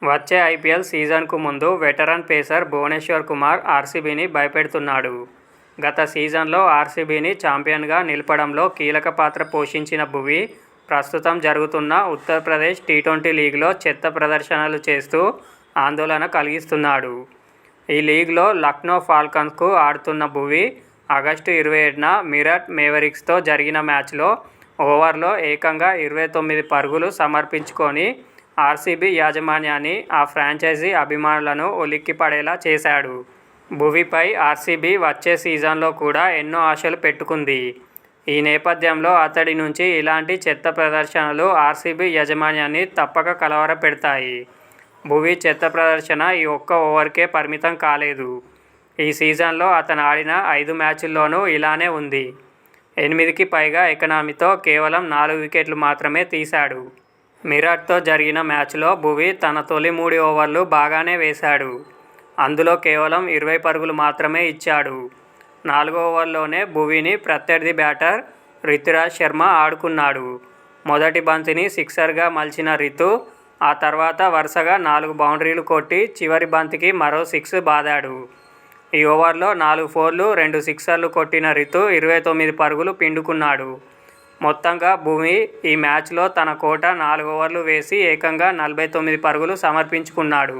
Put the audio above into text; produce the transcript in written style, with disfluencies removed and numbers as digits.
వచ్చే ఐపీఎల్ సీజన్కు ముందు veteran pacer Bhubaneswar Kumar ఆర్సీబీని భయపెడుతున్నాడు. గత సీజన్లో ఆర్సీబీని ఛాంపియన్గా నిలపడంలో కీలక పాత్ర పోషించిన భువీ ప్రస్తుతం జరుగుతున్న ఉత్తరప్రదేశ్ టీ20 లీగ్లో చెత్త ప్రదర్శనలు చేస్తూ ఆందోళన కలిగిస్తున్నాడు. ఈ లీగ్లో లక్నో ఫాల్కన్స్కు ఆడుతున్న భువీ ఆగస్టు 27న మీరట్ మేవరిక్స్తో జరిగిన మ్యాచ్లో ఓవర్లో ఏకంగా 29 పరుగులు సమర్పించుకొని ఆర్సీబీ యాజమాన్యాన్ని, ఆ ఫ్రాంచైజీ అభిమానులను ఉలిక్కిపడేలా చేశాడు. భువీపై ఆర్సీబీ వచ్చే సీజన్లో కూడా ఎన్నో ఆశలు పెట్టుకుంది. ఈ నేపథ్యంలో అతడి నుంచి ఇలాంటి చెత్త ప్రదర్శనలు ఆర్సీబీ యాజమాన్యాన్ని తప్పక కలవరపెడతాయి. భువీ చెత్త ప్రదర్శన ఈ ఒక్క ఓవర్కే పరిమితం కాలేదు. ఈ సీజన్లో అతను ఆడిన 5 మ్యాచ్ల్లోనూ ఇలానే ఉంది. 8కి పైగా ఎకానమీతో కేవలం 4 వికెట్లు మాత్రమే తీశాడు. మీరట్తో జరిగిన మ్యాచ్లో భువీ తన తొలి 3 ఓవర్లు బాగానే వేశాడు. అందులో కేవలం 20 పరుగులు మాత్రమే ఇచ్చాడు. 4వ ఓవర్లోనే భువీని ప్రత్యర్థి బ్యాటర్ రితురాజ్ శర్మ ఆడుకున్నాడు. మొదటి బంతిని సిక్సర్గా మలిచిన రితు ఆ తర్వాత వరుసగా 4 బౌండరీలు కొట్టి చివరి బంతికి మరో 6 బాదాడు. ఈ ఓవర్లో 4 ఫోర్లు, 2 సిక్సర్లు కొట్టిన రితు 29 పరుగులు పిండుకున్నాడు. మొత్తంగా భువీ ఈ మ్యాచ్లో తన కోట 4 ఓవర్లు వేసి ఏకంగా 49 పరుగులు సమర్పించుకున్నాడు.